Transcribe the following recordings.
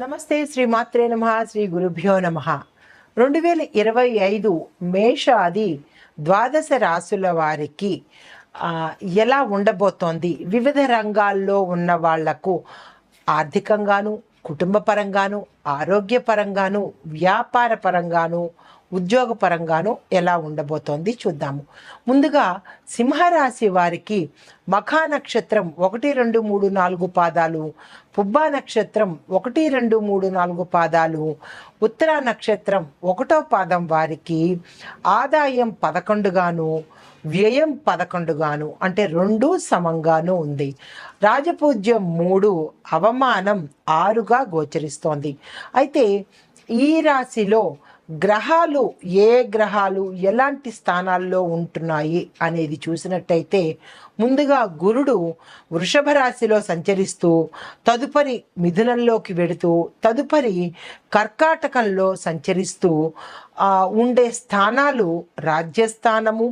నమస్తే శ్రీమాత్రే నమ శ్రీ గురుభ్యో నమ 2025 మేషాది ద్వాదశ రాశుల వారికి ఎలా ఉండబోతోంది? వివిధ రంగాల్లో ఉన్న వాళ్లకు ఆర్థికంగాను, కుటుంబ పరంగాను, ఆరోగ్యపరంగాను, వ్యాపార పరంగాను, ఉద్యోగపరంగాను ఎలా ఉండబోతోంది చూద్దాము. ముందుగా సింహరాశి వారికి మఖా నక్షత్రం 1, 2, 3, 4 పాదాలు, పుబ్బా నక్షత్రం 1, 2, 3, 4 పాదాలు, ఉత్తరా నక్షత్రం 1వ పాదం వారికి ఆదాయం 11 గాను, వ్యయం 11 గాను, అంటే 2 సమంగాను ఉంది. రాజపూజ్యం 3, అవమానం 6గా గోచరిస్తోంది. అయితే ఈ రాశిలో గ్రహాలు ఎలాంటి స్థానాల్లో ఉంటున్నాయి అనేది చూసినట్టయితే, ముందుగా గురుడు వృషభ రాశిలో సంచరిస్తూ తదుపరి మిథునంలోకి వెడుతూ తదుపరి కర్కాటకంలో సంచరిస్తూ ఉండే స్థానాలు రాజ్యస్థానము,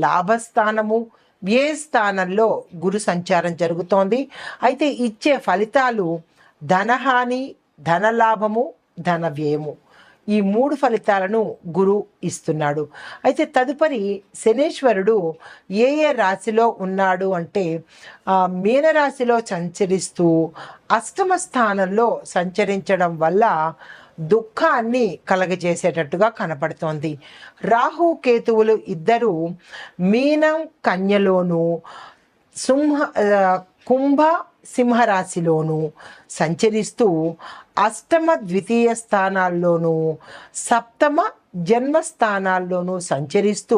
లాభస్థానము, వ్యయ స్థానంలో గురు సంచారం జరుగుతోంది. అయితే ఇచ్చే ఫలితాలు ధనహాని, ధనలాభము, ధన వ్యయము, ఈ 3 ఫలితాలను గురు ఇస్తున్నాడు. అయితే తదుపరి శనేశ్వరుడు ఏ రాశిలో ఉన్నాడు అంటే మీనరాశిలో సంచరిస్తూ అష్టమ స్థానంలో సంచరించడం వల్ల దుఃఖాన్ని కలగజేసేటట్టుగా కనపడుతోంది. రాహు కేతువులు ఇద్దరు మీనం కన్యలోను, కుంభ సింహరాశిలోను సంచరిస్తూ అష్టమ ద్వితీయ స్థానాల్లోనూ, సప్తమ జన్మస్థానాల్లోనూ సంచరిస్తూ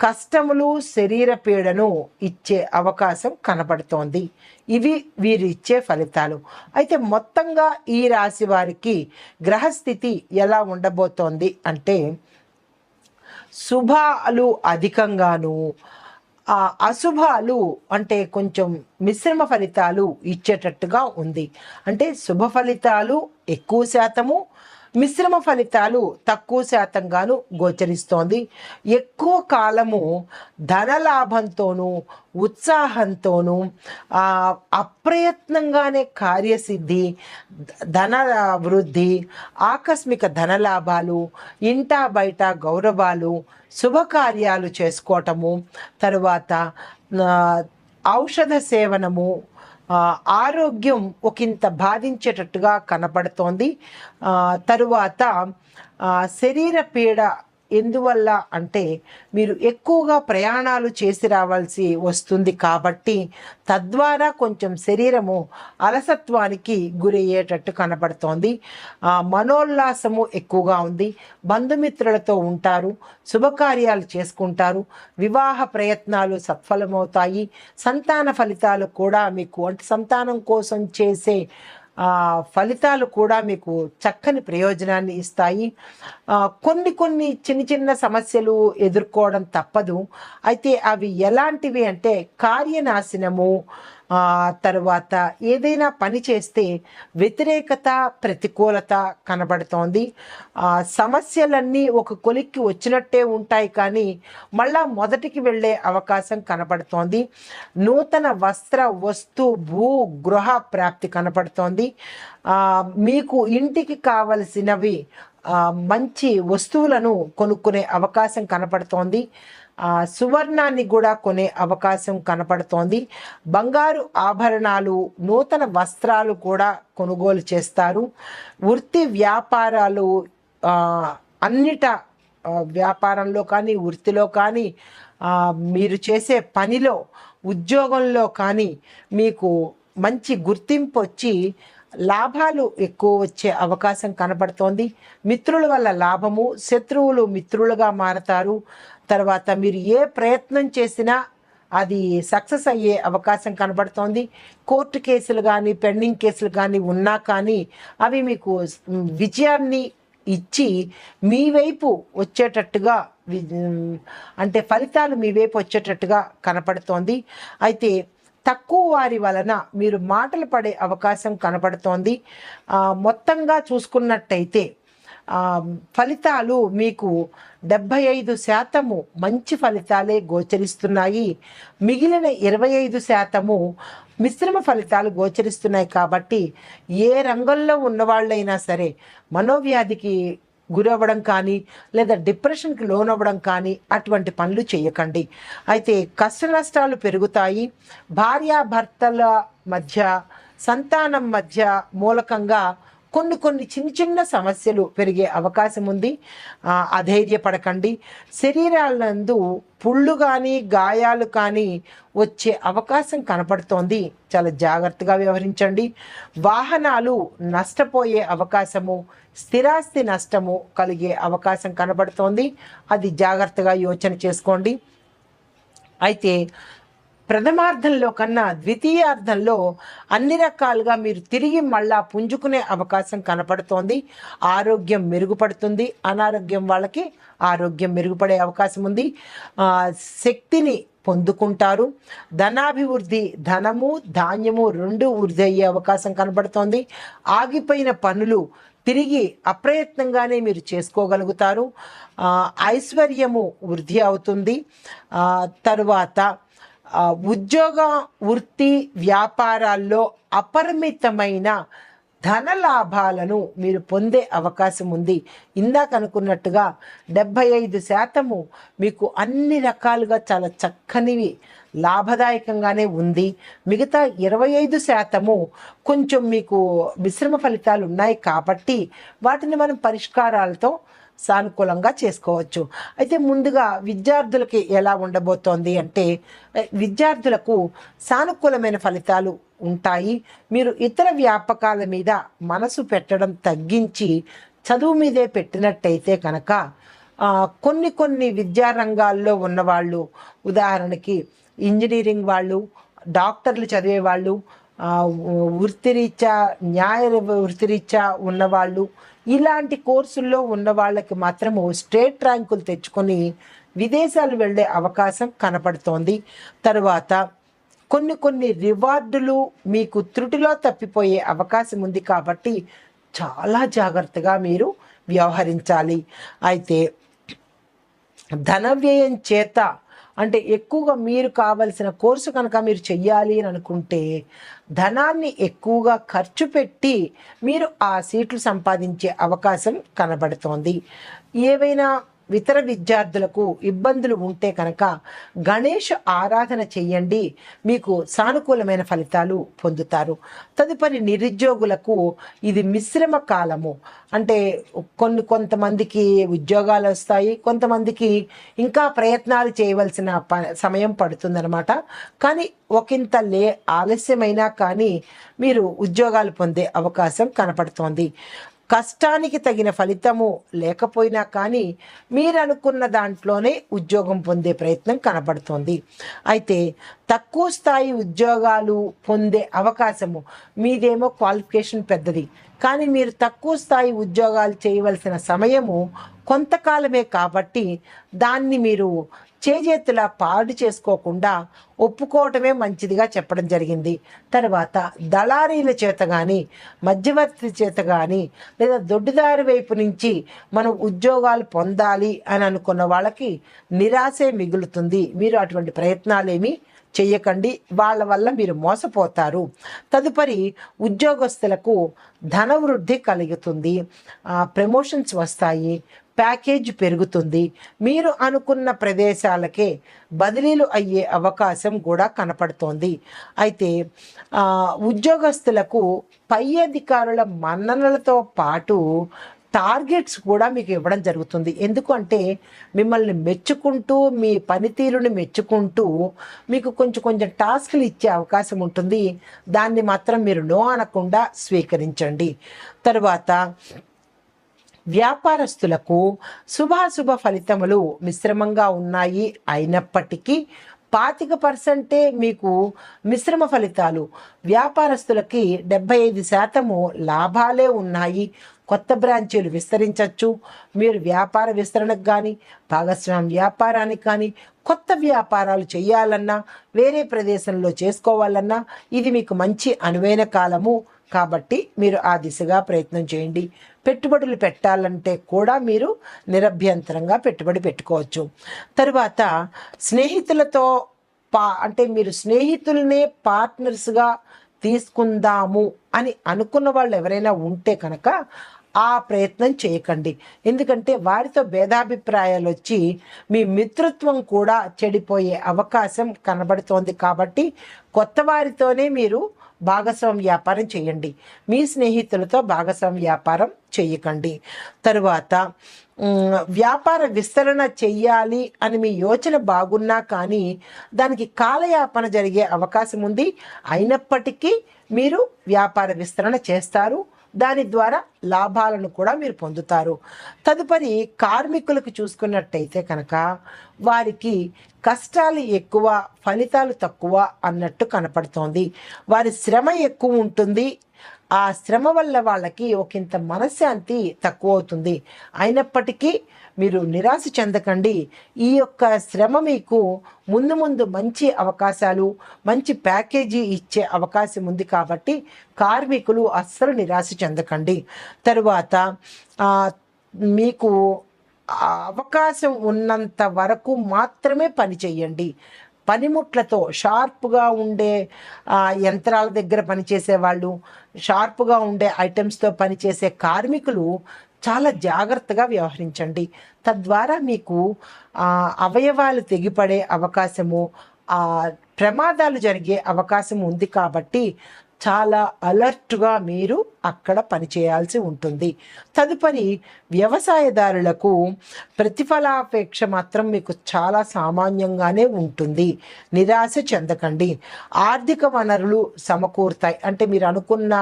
కష్టములు, శరీర పీడను ఇచ్చే అవకాశం కనపడుతోంది. ఇవి వీరిచ్చే ఫలితాలు. అయితే మొత్తంగా ఈ రాశి వారికి గ్రహస్థితి ఎలా ఉండబోతోంది అంటే, శుభాలు అధికంగాను, అశుభాలు అంటే కొంచెం మిశ్రమ ఫలితాలు ఇచ్చేటట్టుగా ఉంది. అంటే శుభ ఫలితాలు ఎక్కువ శాతము, మిశ్రమ ఫలితాలు తక్కువ శాతంగాను గోచరిస్తోంది. ఎక్కువ కాలము ధనలాభంతోనూ, ఉత్సాహంతోనూ, అప్రయత్నంగానే కార్యసిద్ధి, ధన వృద్ధి, ఆకస్మిక ధనలాభాలు, ఇంటా బయట గౌరవాలు, శుభకార్యాలు చేసుకోవటము, తరువాత ఔషధ సేవనము, ఆరోగ్యం ఒకంత బాధించేటట్టుగా కనపడుతోంది. తరువాత శరీర పీడ ఎందువల్ల అంటే, మీరు ఎక్కువగా ప్రయాణాలు చేసి రావాల్సి వస్తుంది కాబట్టి తద్వారా కొంచెం శరీరము అలసత్వానికి గురయ్యేటట్టు కనపడుతోంది. మనోల్లాసము ఎక్కువగా ఉంది. బంధుమిత్రులతో ఉంటారు, శుభకార్యాలు చేసుకుంటారు, వివాహ ప్రయత్నాలు సత్ఫలమవుతాయి. సంతాన ఫలితాలు కూడా మీకు, అంటే సంతానం కోసం చేసే ఫలితాలు కూడా మీకు చక్కని ప్రయోజనాన్ని ఇస్తాయి. కొన్ని చిన్న సమస్యలు ఎదుర్కోవడం తప్పదు. అయితే అవి ఎలాంటివి అంటే, కార్యనాశనము, తరువాత ఏదైనా పని చేస్తే వ్యతిరేకత, ప్రతికూలత కనబడుతోంది. సమస్యలన్నీ ఒక కొలిక్కి వచ్చినట్టే ఉంటాయి, కానీ మళ్ళా మొదటికి వెళ్ళే అవకాశం కనపడుతోంది. నూతన వస్త్ర, వస్తు, భూ, గృహ ప్రాప్తి కనపడుతోంది. మీకు ఇంటికి కావలసినవి మంచి వస్తువులను కొనుక్కునే అవకాశం కనపడుతోంది. సువర్ణాన్ని కూడా కొనే అవకాశం కనపడుతోంది. బంగారు ఆభరణాలు, నూతన వస్త్రాలు కూడా కొనుగోలు చేస్తారు. వృత్తి వ్యాపారాలు అన్నిట, వ్యాపారంలో కానీ, వృత్తిలో కానీ, మీరు చేసే పనిలో, ఉద్యోగంలో కానీ మీకు మంచి గుర్తింపు వచ్చి లాభాలు ఎక్కువ వచ్చే అవకాశం కనపడుతోంది. మిత్రుల వల్ల లాభము, శత్రువులు మిత్రులుగా మారతారు. తర్వాత మీరు ఏ ప్రయత్నం చేసినా అది సక్సెస్ అయ్యే అవకాశం కనబడుతోంది. కోర్టు కేసులు కానీ, పెండింగ్ కేసులు కానీ ఉన్నా కానీ అవి మీకు విజయాన్ని ఇచ్చి మీ వైపు వచ్చేటట్టుగా, అంటే ఫలితాలు మీ వైపు వచ్చేటట్టుగా కనపడుతోంది. అయితే తక్కువ వారి వలన మీరు మాటలు పడే అవకాశం కనపడుతోంది. మొత్తంగా చూసుకున్నట్టయితే ఫలితాలు మీకు 75% మంచి ఫలితాలే గోచరిస్తున్నాయి. మిగిలిన 25% మిశ్రమ ఫలితాలు గోచరిస్తున్నాయి. కాబట్టి ఏ రంగంలో ఉన్నవాళ్ళైనా సరే మనోవ్యాధికి గురవ్వడం కానీ లేదా డిప్రెషన్కి లోనవ్వడం కానీ అటువంటి పనులు చేయకండి. అయితే కష్ట నష్టాలు పెరుగుతాయి. భార్యాభర్తల మధ్య, సంతానం మధ్య మూలకంగా కొన్ని చిన్న చిన్న సమస్యలు పెరిగే అవకాశం ఉంది. అధైర్యపడకండి. శరీరాలందు పుళ్ళు కానీ గాయాలు కానీ వచ్చే అవకాశం కనపడుతోంది. చాలా జాగ్రత్తగా వ్యవహరించండి. వాహనాలు నష్టపోయే అవకాశము, స్థిరాస్తి నష్టము కలిగే అవకాశం కనబడుతోంది. అది జాగ్రత్తగా యోచన చేసుకోండి. అయితే ప్రథమార్థంలో కన్నా ద్వితీయార్థంలో అన్ని రకాలుగా మీరు తిరిగి మళ్ళా పుంజుకునే అవకాశం కనపడుతోంది. ఆరోగ్యం మెరుగుపడుతుంది. అనారోగ్యం వాళ్ళకి ఆరోగ్యం మెరుగుపడే అవకాశం ఉంది. శక్తిని పొందుకుంటారు. ధనాభివృద్ధి, ధనము ధాన్యము 2 వృద్ధి అయ్యే అవకాశం కనబడుతోంది. ఆగిపోయిన పనులు తిరిగి అప్రయత్నంగానే మీరు చేసుకోగలుగుతారు. ఐశ్వర్యము వృద్ధి అవుతుంది. తరువాత ఉద్యోగ, వృత్తి, వ్యాపారాల్లో అపరిమితమైన ధన లాభాలను మీరు పొందే అవకాశం ఉంది. ఇందాక అనుకున్నట్టుగా 75% మీకు అన్ని రకాలుగా చాలా చక్కనివి లాభదాయకంగానే ఉంది. మిగతా 25% కొంచెం మీకు మిశ్రమ ఫలితాలు ఉన్నాయి. కాబట్టి వాటిని మనం పరిష్కారాలతో సానుకూలంగా చేసుకోవచ్చు. అయితే ముందుగా విద్యార్థులకి ఎలా ఉండబోతోంది అంటే, విద్యార్థులకు సానుకూలమైన ఫలితాలు ఉంటాయి. మీరు ఇతర వ్యాపకాల మీద మనసు పెట్టడం తగ్గించి చదువు మీదే పెట్టినట్టయితే కనుక కొన్ని విద్యారంగాల్లో ఉన్నవాళ్ళు, ఉదాహరణకి ఇంజనీరింగ్ వాళ్ళు, డాక్టర్లు చదివేవాళ్ళు, వృత్తిరీత్యా న్యాయ వృత్తిరీత్యా ఉన్నవాళ్ళు, ఇలాంటి కోర్సుల్లో ఉన్న వాళ్ళకి మాత్రము స్టేట్ ర్యాంకులు తెచ్చుకొని విదేశాలు వెళ్ళే అవకాశం కనపడుతోంది. తరువాత కొన్ని రివార్డులు మీకు త్రుటిలో తప్పిపోయే అవకాశం ఉంది. కాబట్టి చాలా జాగ్రత్తగా మీరు వ్యవహరించాలి. అయితే ధన వ్యయం చేత అంటే ఎక్కువగా మీరు కావలసిన కోర్సు కనుక మీరు చెయ్యాలి అని అనుకుంటే ధనాన్ని ఎక్కువగా ఖర్చు పెట్టి మీరు ఆ సీట్లు సంపాదించే అవకాశం కనబడుతోంది. ఏవైనా ఇతర విద్యార్థులకు ఇబ్బందులు ఉంటే కనుక గణేష్ ఆరాధన చెయ్యండి. మీకు సానుకూలమైన ఫలితాలు పొందుతారు. తదుపరి నిరుద్యోగులకు ఇది మిశ్రమ కాలము. అంటే కొంతమందికి ఉద్యోగాలు వస్తాయి, కొంతమందికి ఇంకా ప్రయత్నాలు చేయవలసిన సమయం పడుతుందన్నమాట. కానీ ఒకంత ఆలస్యమైనా కానీ మీరు ఉద్యోగాలు పొందే అవకాశం కనపడుతోంది. కష్టానికి తగిన ఫలితము లేకపోయినా కానీ మీరు అనుకున్న దాంట్లోనే ఉద్యోగం పొందే ప్రయత్నం కనబడుతోంది. అయితే తక్కువ స్థాయి ఉద్యోగాలు పొందే అవకాశము, మీదేమో క్వాలిఫికేషన్ పెద్దది, కానీ మీరు తక్కువ స్థాయి ఉద్యోగాలు చేయవలసిన సమయము కొంతకాలమే. కాబట్టి దాన్ని మీరు చేజేతులా పాడు చేసుకోకుండా ఒప్పుకోవటమే మంచిదిగా చెప్పడం జరిగింది. తర్వాత దళారీల చేత కానీ, మధ్యవర్తి చేత కానీ, లేదా దొడ్డిదారి వైపు నుంచి మనం ఉద్యోగాలు పొందాలి అని అనుకున్న వాళ్ళకి నిరాశే మిగులుతుంది. మీరు అటువంటి ప్రయత్నాలేమీ చెయ్యకండి, వాళ్ళ వల్ల మీరు మోసపోతారు. తదుపరి ఉద్యోగస్తులకు ధనవృద్ధి కలుగుతుంది, ప్రమోషన్స్ వస్తాయి, ప్యాకేజ్ పెరుగుతుంది. మీరు అనుకున్న ప్రదేశాలకే బదిలీలు అయ్యే అవకాశం కూడా కనపడుతోంది. అయితే ఉద్యోగస్తులకు పై అధికారుల మన్ననలతో పాటు టార్గెట్స్ కూడా మీకు ఇవ్వడం జరుగుతుంది. ఎందుకంటే మిమ్మల్ని మెచ్చుకుంటూ, మీ పనితీరుని మెచ్చుకుంటూ మీకు కొంచెం టాస్క్లు ఇచ్చే అవకాశం ఉంటుంది. దాన్ని మాత్రం మీరు నో అనకుండా స్వీకరించండి. తరువాత వ్యాపారస్తులకు శుభాశుభ ఫలితములు మిశ్రమంగా ఉన్నాయి. అయినప్పటికీ 25% మీకు మిశ్రమ ఫలితాలు. వ్యాపారస్తులకి 75% లాభాలే ఉన్నాయి. కొత్త బ్రాంచీలు విస్తరించవచ్చు. మీరు వ్యాపార విస్తరణకు కానీ, భాగస్వామ్య వ్యాపారానికి కానీ, కొత్త వ్యాపారాలు చేయాలన్నా, వేరే ప్రదేశంలో చేసుకోవాలన్నా ఇది మీకు మంచి అనువైన కాలము కాబట్టి మీరు ఆ దిశగా ప్రయత్నం చేయండి. పెట్టుబడులు పెట్టాలంటే కూడా మీరు నిరభ్యంతరంగా పెట్టుబడి పెట్టుకోవచ్చు. తరువాత స్నేహితులతో అంటే మీరు స్నేహితులనే పార్ట్నర్స్గా తీసుకుందాము అని అనుకున్న వాళ్ళు ఎవరైనా ఉంటే కనుక ఆ ప్రయత్నం చేయకండి. ఎందుకంటే వారితో భేదాభిప్రాయాలు వచ్చి మీ మిత్రత్వం కూడా చెడిపోయే అవకాశం కనబడుతోంది. కాబట్టి కొత్త వారితోనే మీరు భాగస్వామ్య వ్యాపారం చేయండి. మీ స్నేహితులతో భాగస్వామ్య వ్యాపారం చేయకండి. తరువాత వ్యాపార విస్తరణ చెయ్యాలి అని మీ యోచన బాగున్నా కానీ దానికి కాలయాపన జరిగే అవకాశం ఉంది. అయినప్పటికీ మీరు వ్యాపార విస్తరణ చేస్తారు. దాని ద్వారా లాభాలను కూడా మీరు పొందుతారు. తదుపరి కార్మికులకు చూసుకున్నట్టయితే కనుక వారికి కష్టాలు ఎక్కువ, ఫలితాలు తక్కువ అన్నట్టు కనపడుతోంది. వారి శ్రమ ఎక్కువ ఉంటుంది. ఆ శ్రమ వల్ల వాళ్ళకి ఒకంత మనశ్శాంతి తక్కువ అవుతుంది. అయినప్పటికీ మీరు నిరాశ చెందకండి. ఈ యొక్క శ్రమ మీకు ముందు ముందు మంచి అవకాశాలు, మంచి ప్యాకేజీ ఇచ్చే అవకాశం ఉంది. కాబట్టి కార్మికులు అస్సలు నిరాశ చెందకండి. తరువాత మీకు అవకాశం ఉన్నంత వరకు మాత్రమే పని చేయండి. పనిముట్లతో షార్ప్గా ఉండే యంత్రాల దగ్గర పనిచేసే వాళ్ళు, షార్ప్గా ఉండే ఐటమ్స్తో పనిచేసే కార్మికులు చాలా జాగ్రత్తగా వ్యవహరించండి. తద్వారా మీకు అవయవాలు తెగిపడే అవకాశము, ప్రమాదాలు జరిగే అవకాశం ఉంది. కాబట్టి చాలా అలర్ట్గా మీరు అక్కడ పనిచేయాల్సి ఉంటుంది. తదుపరి వ్యవసాయదారులకు ప్రతిఫలాపేక్ష మాత్రం మీకు చాలా సామాన్యంగానే ఉంటుంది. నిరాశ చెందకండి. ఆర్థిక వనరులు సమకూరుతాయి. అంటే మీరు అనుకున్న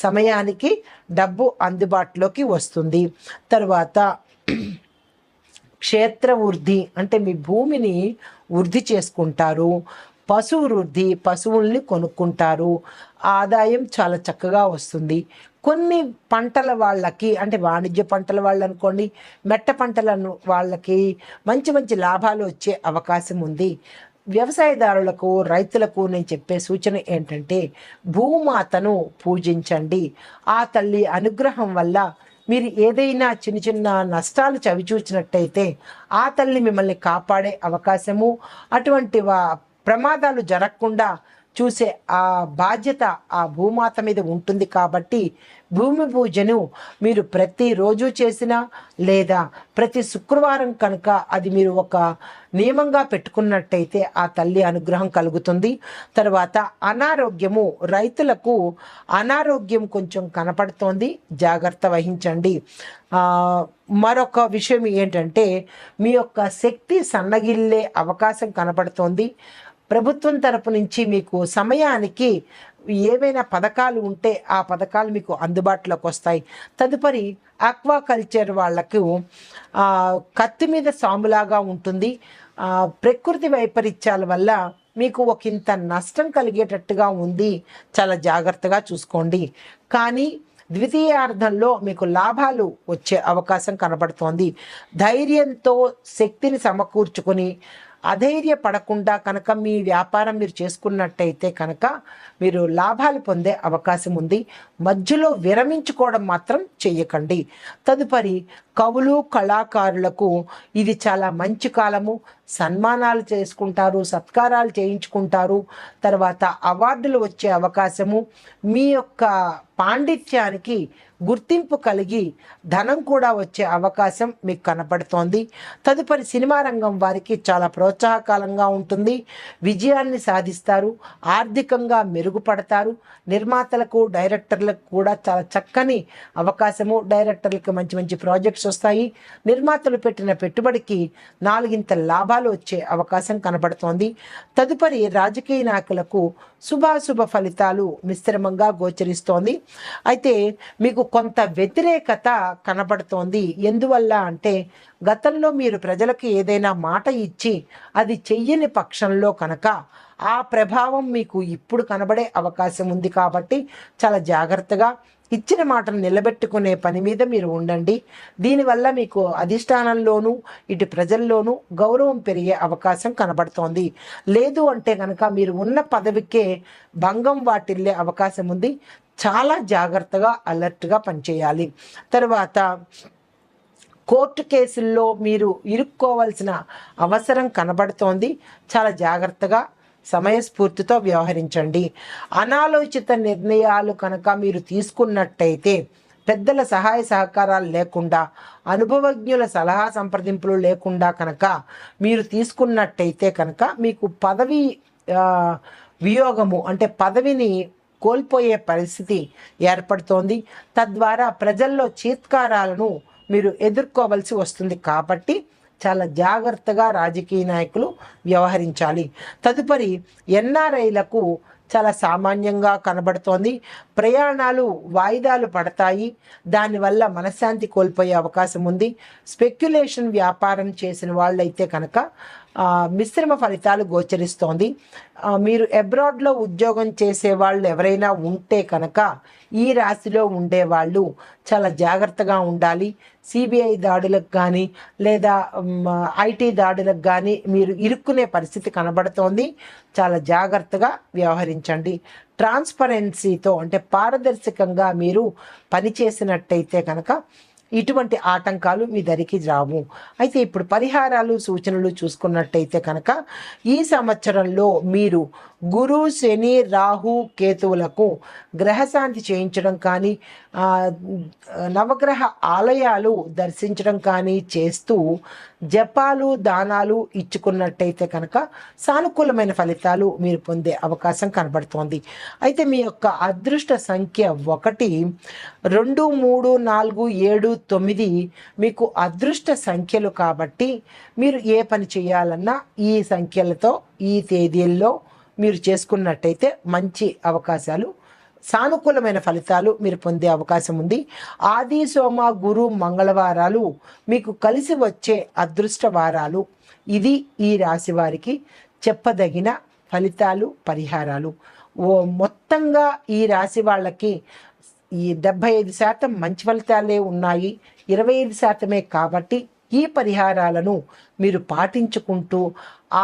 సమయానికి డబ్బు అందుబాటులోకి వస్తుంది. తరువాత క్షేత్ర వృద్ధి అంటే మీ భూమిని వృద్ధి చేసుకుంటారు. పశువు వృద్ధి, పశువుల్ని కొనుక్కుంటారు. ఆదాయం చాలా చక్కగా వస్తుంది. కొన్ని పంటల వాళ్ళకి అంటే వాణిజ్య పంటల వాళ్ళు అనుకోండి, మెట్ట పంటలను వాళ్ళకి మంచి మంచి లాభాలు వచ్చే అవకాశం ఉంది. వ్యవసాయదారులకు, రైతులకు నేను చెప్పే సూచన ఏంటంటే భూమాతను పూజించండి. ఆ తల్లి అనుగ్రహం వల్ల మీరు ఏదైనా చిన్న చిన్న నష్టాలు చవిచూచినట్టయితే ఆ తల్లి మిమ్మల్ని కాపాడే అవకాశము, అటువంటి ప్రమాదాలు జరగకుండా చూసే ఆ బాధ్యత ఆ భూమాత మీద ఉంటుంది. కాబట్టి భూమి పూజను మీరు ప్రతిరోజు చేసినా లేదా ప్రతి శుక్రవారం కనుక అది మీరు ఒక నియమంగా పెట్టుకున్నట్టయితే ఆ తల్లి అనుగ్రహం కలుగుతుంది. తర్వాత అనారోగ్యము, రైతులకు అనారోగ్యం కొంచెం కనపడుతోంది, జాగ్రత్త వహించండి. మరొక విషయం ఏంటంటే మీ యొక్క శక్తి సన్నగిల్లే అవకాశం కనపడుతోంది. ప్రభుత్వం తరపు నుంచి మీకు సమయానికి ఏవైనా పథకాలు ఉంటే ఆ పథకాలు మీకు అందుబాటులోకి వస్తాయి. తదుపరి ఆక్వాకల్చర్ వాళ్లకు కత్తి మీద సాములాగా ఉంటుంది. ప్రకృతి వైపరీత్యాల వల్ల మీకు ఒకంత నష్టం కలిగేటట్టుగా ఉంది. చాలా జాగ్రత్తగా చూసుకోండి. కానీ ద్వితీయార్థంలో మీకు లాభాలు వచ్చే అవకాశం కనబడుతోంది. ధైర్యంతో శక్తిని సమకూర్చుకొని అధైర్యపడకుండా కనుక మీ వ్యాపారం మీరు చేసుకున్నట్టయితే కనుక మీరు లాభాలు పొందే అవకాశం ఉంది. మధ్యలో విరమించుకోవడం మాత్రం చెయ్యకండి. తదుపరి కవులు, కళాకారులకు ఇది చాలా మంచి కాలము. సన్మానాలు చేసుకుంటారు, సత్కారాలు చేయించుకుంటారు. తర్వాత అవార్డులు వచ్చే అవకాశము, మీ యొక్క పాండిత్యానికి గుర్తింపు కలిగి ధనం కూడా వచ్చే అవకాశం మీకు కనపడుతోంది. తదుపరి సినిమా రంగం వారికి చాలా ప్రోత్సాహకాలంగా ఉంటుంది. విజయాన్ని సాధిస్తారు, ఆర్థికంగా మెరుగుపడతారు. నిర్మాతలకు, డైరెక్టర్లకు కూడా చాలా చక్కని అవకాశము. డైరెక్టర్లకు మంచి మంచి ప్రాజెక్ట్స్ వస్తాయి. నిర్మాతలు పెట్టిన పెట్టుబడికి నాలుగింత లాభాలు వచ్చే అవకాశం కనపడుతోంది. తదుపరి రాజకీయ నాయకులకు శుభాశుభ ఫలితాలు మిశ్రమంగా గోచరిస్తోంది. అయితే మీకు కొంత వ్యతిరేకత కనబడుతోంది. ఎందువల్ల అంటే గతంలో మీరు ప్రజలకు ఏదైనా మాట ఇచ్చి అది చెయ్యని పక్షంలో కనుక ఆ ప్రభావం మీకు ఇప్పుడు కనబడే అవకాశం ఉంది. కాబట్టి చాలా జాగ్రత్తగా ఇచ్చిన మాటను నిలబెట్టుకునే పని మీద మీరు ఉండండి. దీనివల్ల మీకు అధిష్టానంలోనూ ఇటు ప్రజల్లోనూ గౌరవం పెరిగే అవకాశం కనబడుతోంది. లేదు అంటే కనుక మీరు ఉన్న పదవికే భంగం వాటిల్లే అవకాశం ఉంది. చాలా జాగ్రత్తగా అలర్ట్గా పనిచేయాలి. తర్వాత కోర్టు కేసుల్లో మీరు ఇరుక్కోవాల్సిన అవసరం కనబడుతోంది. చాలా జాగ్రత్తగా సమయస్ఫూర్తితో వ్యవహరించండి. అనాలోచిత నిర్ణయాలు కనుక మీరు తీసుకున్నట్టయితే, పెద్దల సహాయ సహకారాలు లేకుండా, అనుభవజ్ఞుల సలహా సంప్రదింపులు లేకుండా కనుక మీరు తీసుకున్నట్టయితే కనుక మీకు పదవి వియోగము అంటే పదవిని కోల్పోయే పరిస్థితి ఏర్పడుతోంది. తద్వారా ప్రజల్లో చీత్కారాలను మీరు ఎదుర్కోవలసి వస్తుంది. కాబట్టి చాలా జాగ్రత్తగా రాజకీయ నాయకులు వ్యవహరించాలి. తదుపరి ఎన్ఆర్ఐలకు చాలా సామాన్యంగా కనబడుతోంది. ప్రయాణాలు వాయిదాలు పడతాయి. దానివల్ల మనశ్శాంతి కోల్పోయే అవకాశం ఉంది. స్పెక్యులేషన్ వ్యాపారం చేసిన వాళ్ళైతే కనుక మిశ్రమ ఫలితాలు గోచరిస్తోంది. మీరు అబ్రాడ్లో ఉద్యోగం చేసే వాళ్ళు ఎవరైనా ఉంటే కనుక ఈ రాశిలో ఉండేవాళ్ళు చాలా జాగ్రత్తగా ఉండాలి. సిబిఐ దాడులకు కానీ లేదా ఐటీ దాడులకు కానీ మీరు ఇరుక్కునే పరిస్థితి కనబడుతోంది. చాలా జాగ్రత్తగా వ్యవహరించండి. ట్రాన్స్పరెన్సీతో అంటే పారదర్శకంగా మీరు పనిచేసినట్టయితే కనుక ఇటువంటి ఆటంకాలు మీ దరికి రావు. అయితే ఇప్పుడు పరిహారాలు సూచనలు చూసుకున్నట్టయితే కనుక ఈ సంవత్సరంలో మీరు గురు, శని, రాహు, కేతువులకు గ్రహశాంతి చేయించడం కానీ, నవగ్రహ ఆలయాలు దర్శించడం కానీ చేస్తూ జపాలు దానాలు ఇచ్చుకున్నట్టయితే కనుక సానుకూలమైన ఫలితాలు మీరు పొందే అవకాశం కనబడుతోంది. అయితే మీ యొక్క అదృష్ట సంఖ్య 1, 2, 3, 4, 7, 9 మీకు అదృష్ట సంఖ్యలు కాబట్టి మీరు ఏ పని చేయాలన్నా ఈ సంఖ్యలతో ఈ తేదీల్లో మీరు చేసుకున్నట్టయితే మంచి అవకాశాలు, సానుకూలమైన ఫలితాలు మీరు పొందే అవకాశం ఉంది. ఆది, సోమ, గురు, మంగళవారాలు మీకు కలిసి వచ్చే అదృష్ట వారాలు. ఇది ఈ రాశి వారికి చెప్పదగిన ఫలితాలు, పరిహారాలు. మొత్తంగా ఈ రాశి వాళ్ళకి ఈ 75% మంచి ఫలితాలే ఉన్నాయి, 25% కాబట్టి ఈ పరిహారాలను మీరు పాటించుకుంటూ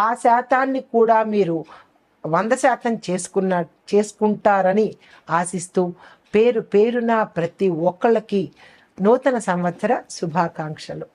ఆ శాతాన్ని కూడా మీరు 100% చేసుకుంటారని ఆశిస్తూ పేరున ప్రతి ఒక్కళ్ళకి నూతన సంవత్సర శుభాకాంక్షలు.